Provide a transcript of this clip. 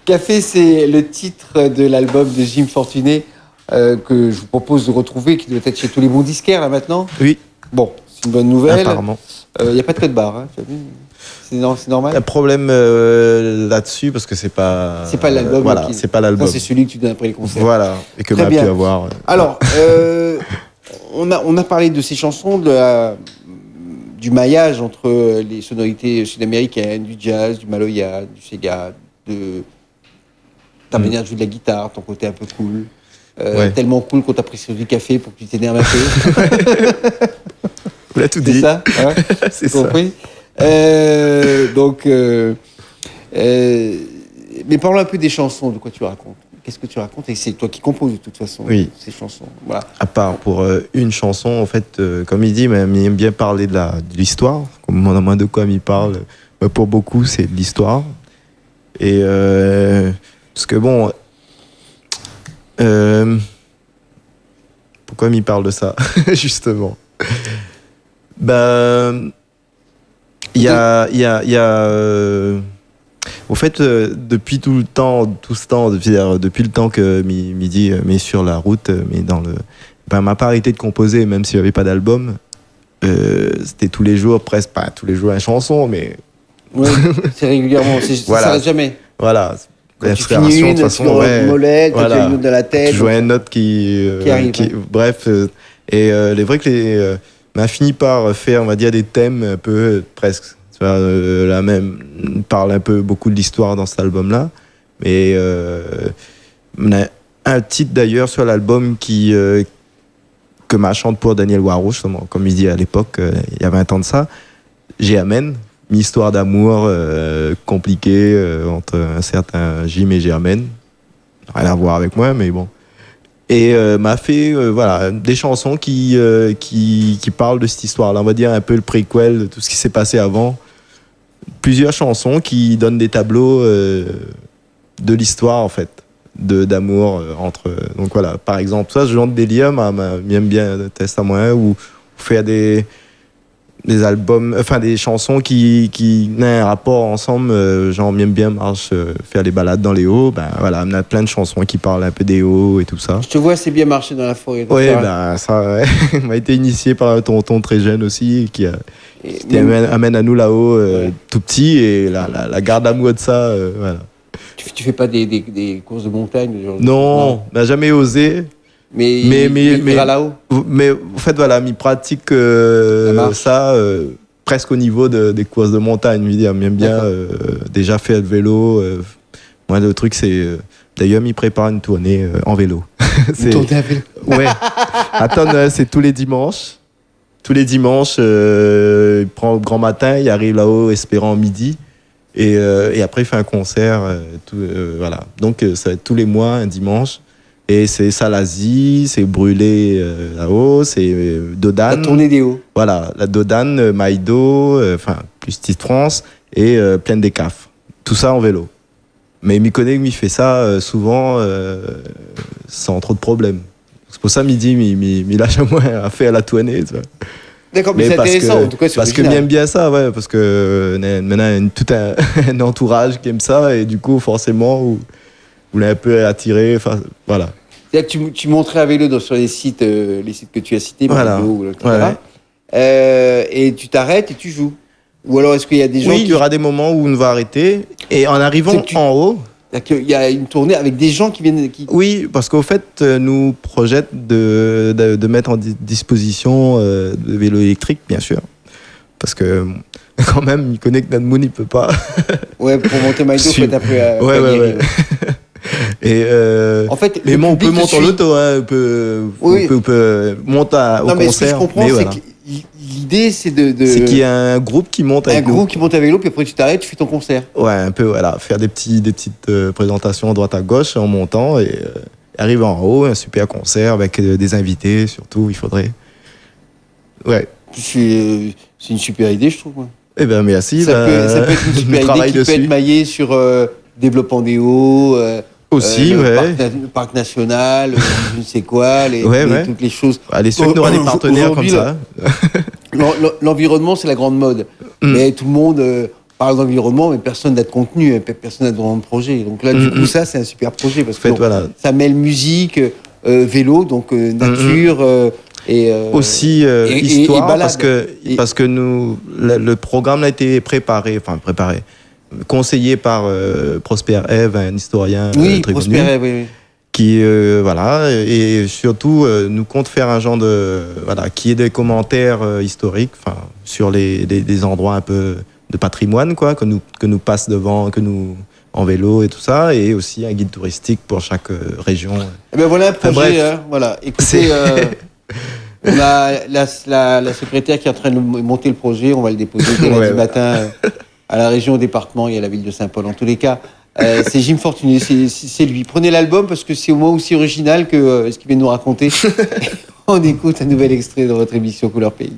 Café, c'est le titre de l'album de Jim Fortuné que je vous propose de retrouver, qui doit être chez tous les bons disquaires là maintenant. Oui. Bon, c'est une bonne nouvelle. Apparemment. Il n'y a pas de code barre, hein, tu as vu ? C'est normal. Un problème là-dessus parce que c'est pas. C'est pas l'album. Voilà, c'est pas l'album. Ça, c'est celui que tu donnes après les concerts. Voilà, et que Très m'a bien. pu avoir. Alors, on a parlé de ces chansons, du maillage entre les sonorités sud-américaines, du jazz, du maloya, du sega, de ta manière de jouer de la guitare, ton côté un peu cool. Ouais. Tellement cool qu'on t'a pris sur du café pour que tu t'énerves un peu. Vous l'avez tout C'est dit. ça, hein. C'est T'as ça. compris. Mais parlons un peu des chansons, de quoi tu racontes. Qu'est-ce que tu racontes ? Et c'est toi qui composes de toute façon ces chansons. Voilà. À part pour une chanson, en fait, comme il dit, mais il aime bien parler de l'histoire. Comme on a moins de quoi il parle. Mais pour beaucoup, c'est de l'histoire. Et parce que bon, pourquoi il parle de ça justement? Ben, il y a au fait, depuis tout ce temps, depuis le temps que Midi met sur la route, mais m'a pas arrêté de composer, même s'il n'y avait pas d'album. C'était tous les jours, presque pas tous les jours une chanson, mais Oui, c'est régulièrement, ça Voilà. s'arrête jamais. voilà. Quand tu finis une, tu mollet, quand tu as une note dans la tête. Tu jouais une note qui arrive. Bref, et il est vrai que on a fini par faire, on va dire, des thèmes un peu presque. Tu vois, la même parle un peu beaucoup de l'histoire dans cet album-là, mais on a un titre d'ailleurs sur l'album que ma chante pour Daniel Waro, justement, comme il dit à l'époque, il y a 20 ans de ça. J'ai Amen, une histoire d'amour compliquée entre un certain Jim et Germaine. Rien à voir avec moi, mais bon. Et m'a fait voilà, des chansons qui parlent de cette histoire-là. On va dire un peu le préquel de tout ce qui s'est passé avant. Plusieurs chansons qui donnent des tableaux de l'histoire, en fait, d'amour entre. Donc voilà, par exemple, ça, ce genre de délire m'aime bien Test à moi, ou faire des albums, enfin des chansons qui n'ont un rapport ensemble, genre m'aime bien marche, faire les balades dans les hauts, ben voilà, on a plein de chansons qui parlent un peu des hauts et tout ça. Je te vois assez bien marcher dans la forêt. Oui, ben ça, ouais. m'a été initié par un tonton très jeune aussi, qui amène à nous là-haut, tout petit, et la garde d'amour de ça, voilà. Tu fais pas des courses de montagne genre, Non, n'a jamais osé. Mais là-haut. Mais en fait, voilà, il pratique ça presque au niveau des courses de montagne. Il aime bien déjà faire le vélo. Moi, le truc, c'est. D'ailleurs, il prépare une tournée en vélo. Une tournée à vélo. Ouais. Attends, c'est tous les dimanches. Tous les dimanches, il prend le grand matin, il arrive là-haut espérant midi. Et après, il fait un concert. Voilà. Donc, ça va être tous les mois, un dimanche. Et c'est Salazie, c'est Brûlé là-haut, c'est Dodane. La tournée des hauts. Voilà, la Dodane, Maïdo, enfin, plus Petite France, et Plaine des Cafes. Tout ça en vélo. Mais Mikoné, il fait ça souvent sans trop de problèmes. C'est pour ça, midi, il lâche moins à faire la tournée. Tu vois. D'accord, mais c'est intéressant, en tout cas, c'est parce original. que j'aime bien ça, ouais, parce que maintenant, tout un entourage qui aime ça, et du coup, forcément, vous l'avez un peu attiré, enfin, voilà. C'est-à-dire que tu montrais à vélo sur les sites que tu as cités, Voilà. Mario, etc. Ouais. Et tu t'arrêtes et tu joues. Ou alors est-ce qu'il y a des gens Oui, il y aura des moments où on va arrêter, et en arrivant en haut... C'est-à-dire qu'il y a une tournée avec des gens qui viennent... Oui, parce qu'au fait, nous projette de mettre en disposition de vélos électriques, bien sûr. Parce que, quand même, il connaît que notre monde, il peut pas. Ouais, pour monter Maïdo, il faut être un peu... Ouais. Et en fait, mais bon, on peut monter en auto, hein, on peut monter au concert. Mais ce que je comprends, c'est que l'idée, c'est c'est qu'il y a un groupe qui monte avec nous. Un groupe qui monte à vélo, puis après tu t'arrêtes, tu fais ton concert. Ouais, un peu, voilà. Faire des petites présentations à droite à gauche en montant, et arriver en haut, un super concert avec des invités, surtout, il faudrait. Ouais. C'est une super idée, je trouve. Moi. Eh bien, merci. Ça peut être une super idée qui peut être maillée sur développement des hauts, aussi, le parc national, je ne sais quoi, toutes les choses. Allez, ceux qui auront des partenaires comme ça. L'environnement, c'est la grande mode. Mais tout le monde, parle d'environnement, mais personne n'a de contenu, personne n'a de projet. Donc là, du coup, ça, c'est un super projet parce que ça mêle musique, vélo, donc nature. Et aussi histoire, parce que nous, le programme a été préparé, conseillé par Prosper Eve, un historien très Prosper connu, Eve, oui. Qui et surtout nous compte faire un genre de qui ait des commentaires historiques, sur des endroits un peu de patrimoine, quoi, que nous passe devant, que nous en vélo et tout ça, et aussi un guide touristique pour chaque région. Et ben voilà un projet, voilà. Écoutez, on a la secrétaire qui est en train de monter le projet, on va le déposer dès lundi matin à la région, au département et à la ville de Saint-Paul. En tous les cas, c'est Jim Fortuné, c'est lui. Prenez l'album parce que c'est au moins aussi original que ce qu'il vient de nous raconter. On écoute un nouvel extrait de votre émission Couleur Pays.